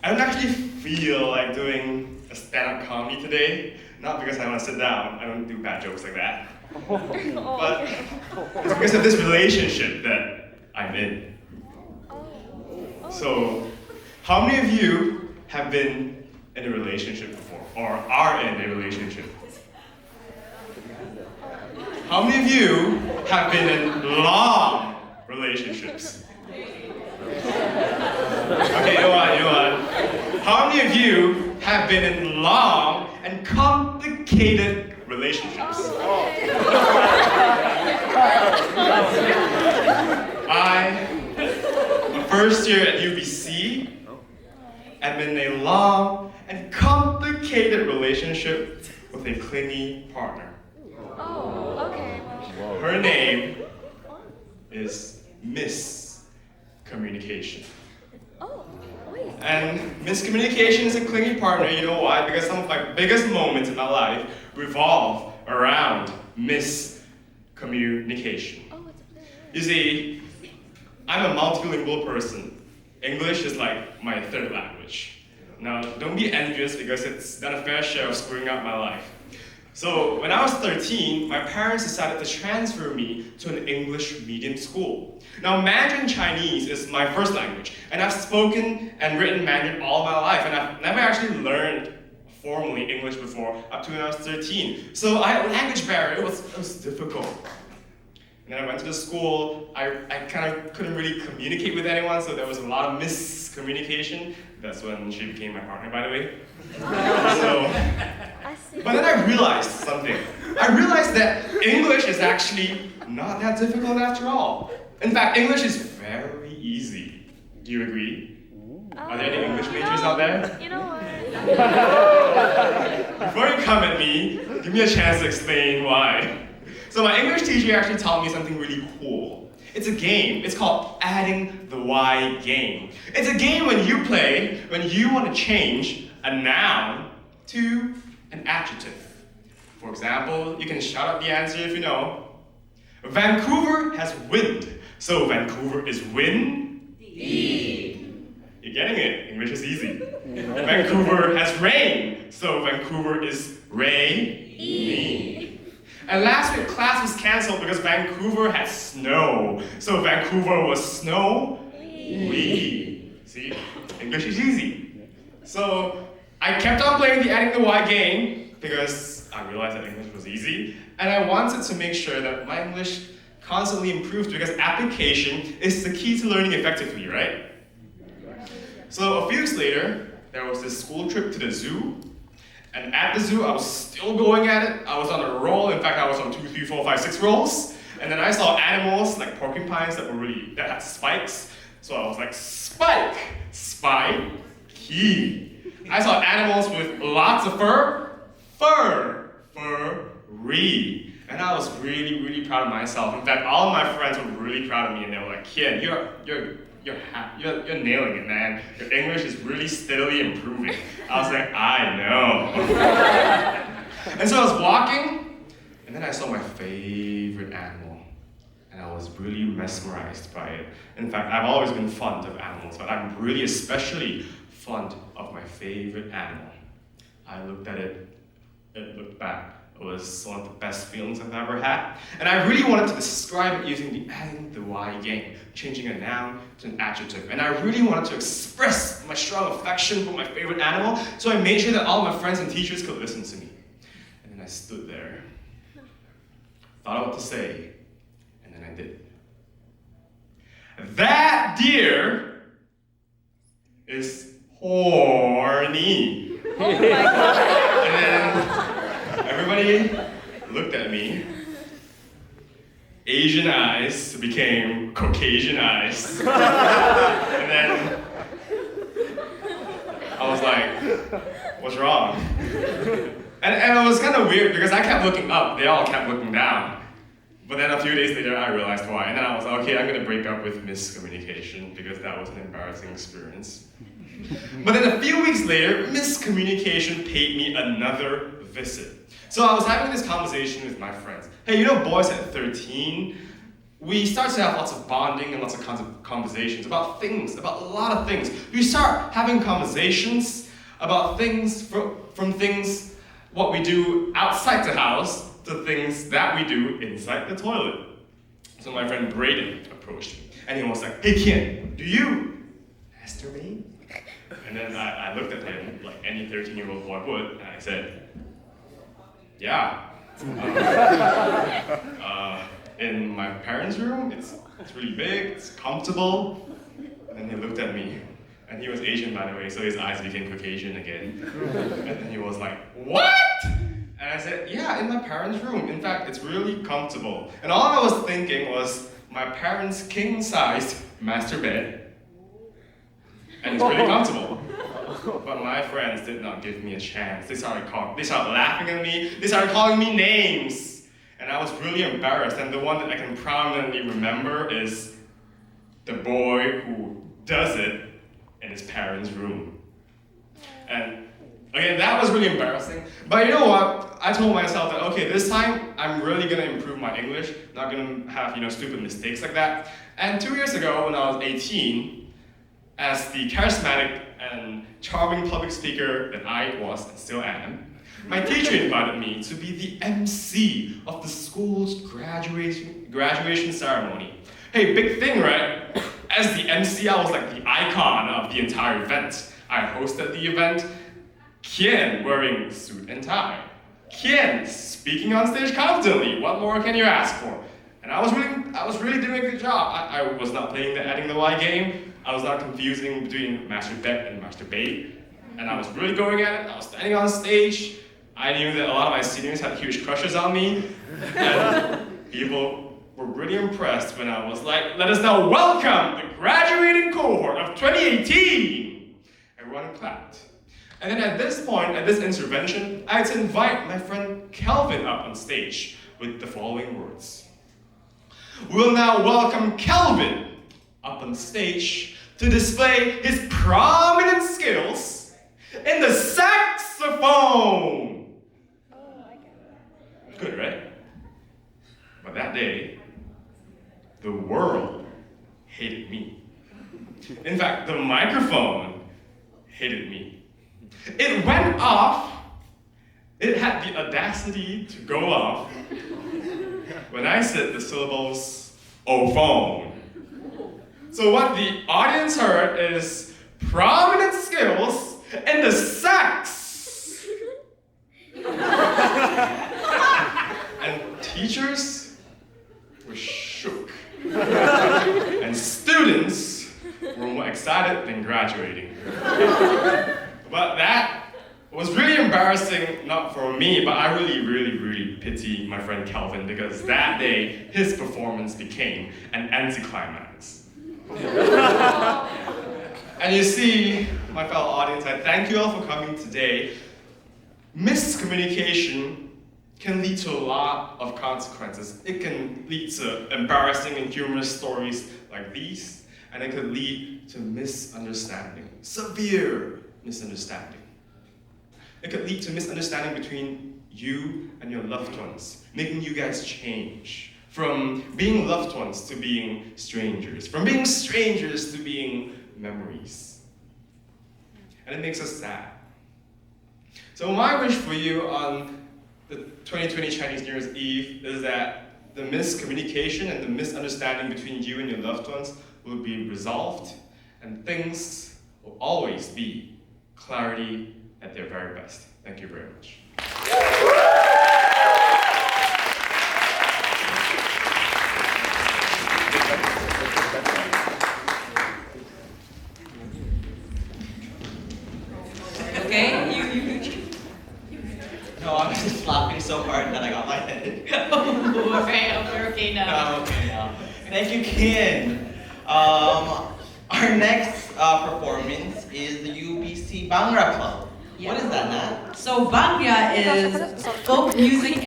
I don't actually feel like doing a stand-up comedy today, not because I want to sit down. I don't do bad jokes like that. But it's because of this relationship that I'm in. So, how many of you have been in a relationship before, or are in a relationship? How many of you have been in long relationships? Okay, you know what? How many of you have been in long and complicated relationships? A first year at UBC, am in a long and complicated relationship with a clingy partner. Her name is Miscommunication. And miscommunication is a clingy partner, you know why? Because some of my biggest moments in my life revolve around miscommunication. You see, I'm a multilingual person. English is like my third language. Now, don't be envious because it's done a fair share of screwing up my life. So, when I was 13, my parents decided to transfer me to an English medium school. Now, Mandarin Chinese is my first language, and I've spoken and written Mandarin all my life, and I've never actually learned formally English before, up to when I was 13. So I had a language barrier, it was difficult. And then I went to the school, I kind of couldn't really communicate with anyone, so there was a lot of miscommunication. That's when she became my partner, by the way. But then I realized something. I realized that English is actually not that difficult after all. In fact, English is very easy. Do you agree? Are there any English majors out there? You know what? Before you come at me, give me a chance to explain why. So my English teacher actually taught me something really cool. It's a game. It's called Adding the Y game. It's a game when you play when you want to change a noun to an adjective. For example, you can shout out the answer if you know. Vancouver has wind, so Vancouver is windy. You're getting it. English is easy. Vancouver has rain, so Vancouver is rainy. And last week, class was canceled because Vancouver had snow. So Vancouver was snowy. See? English is easy. So I kept on playing the Adding the Y game because I realized that English was easy. And I wanted to make sure that my English constantly improved because application is the key to learning effectively, right? So a few years later, there was this school trip to the zoo. And at the zoo, I was still going at it. I was on a roll. In fact, I was on 2, 3, 4, 5, 6 rolls. And then I saw animals like porcupines that had spikes. So I was like, spike, spiky. I saw animals with lots of fur, furry. And I was really, really proud of myself. In fact, all of my friends were really proud of me, and they were like, "Kid, you're nailing it, man. Your English is really steadily improving." I was like, I know. And so I was walking, and then I saw my favorite animal. And I was really mesmerized by it. In fact, I've always been fond of animals, but I'm really especially fond of my favorite animal. I looked at it, looked back. It was one of the best feelings I've ever had. And I really wanted to describe it using the Adding the Y game, changing a noun to an adjective. And I really wanted to express my strong affection for my favorite animal, so I made sure that all my friends and teachers could listen to me. And then I stood there, thought of what to say, and then I did. That deer is horny. Oh my God. And then everybody looked at me. Asian eyes became Caucasian eyes. And then I was like, what's wrong? And it was kind of weird because I kept looking up, they all kept looking down. But then a few days later, I realized why. And then I was like, okay, I'm gonna break up with miscommunication because that was an embarrassing experience. But then a few weeks later, miscommunication paid me another visit. So I was having this conversation with my friends. Hey, you know boys at 13, we start to have lots of bonding and lots of conversations about things, about a lot of things. We start having conversations about things from things, what we do outside the house, to things that we do inside the toilet. So my friend Braden approached me, and he was like, "Hey Ken, do you masturbate?" And then I looked at him like any 13-year-old boy would, and I said, "Yeah." In my parents' room, it's really big, it's comfortable. And then he looked at me, and he was Asian, by the way, so his eyes became Caucasian again. And then he was like, "What?" And I said, "Yeah, in my parents' room. In fact, it's really comfortable." And all I was thinking was my parents' king-sized master bed, and it's really comfortable. But my friends did not give me a chance. They started laughing at me. They started calling me names. And I was really embarrassed. And the one that I can prominently remember is the boy who does it in his parents' room. And again, that was really embarrassing. But you know what? I told myself that, okay, this time I'm really gonna improve my English, not gonna have, stupid mistakes like that. And 2 years ago, when I was 18, as the charismatic and charming public speaker that I was and still am, my teacher invited me to be the MC of the school's graduation ceremony. Hey, big thing, right? As the MC, I was like the icon of the entire event. I hosted the event. Kian wearing suit and tie. Kian speaking on stage confidently. What more can you ask for? And I was really doing a good job. I was not playing the adding the Y game. I was not confusing between masturbate and masturbate. And I was really going at it. I was standing on stage. I knew that a lot of my seniors had huge crushes on me. And people were really impressed when I was like, "Let us now welcome the graduating cohort of 2018. Everyone clapped. And then at this point, at this intervention, I had to invite my friend Kelvin up on stage with the following words. We'll now welcome Kelvin up on stage to display his prominent skills in the saxophone. Good, right? But that day, the world hated me. In fact, the microphone hated me. It went off. It had the audacity to go off when I said the syllables, "oh phone." So what the audience heard is prominent skills in the sax. And teachers were shook. And students were more excited than graduating. But that was really embarrassing, not for me, but I really pity my friend Kelvin, because that day, his performance became an anticlimax. And you see, my fellow audience, I thank you all for coming today. Miscommunication can lead to a lot of consequences. It can lead to embarrassing and humorous stories like these, and it could lead to misunderstanding, severe misunderstanding. It could lead to misunderstanding between you and your loved ones, making you guys change from being loved ones to being strangers, from being strangers to being memories. And it makes us sad. So my wish for you on the 2020 Chinese New Year's Eve is that the miscommunication and the misunderstanding between you and your loved ones will be resolved, and things will always be clarity at their very best. Thank you very much. Okay, you. No, I'm just laughing so hard that I got my head. We're okay now. I'm okay now. Thank you, Kian. Our next performance is the UBC Bangra Club. What is that, Nat? So Bangya is folk music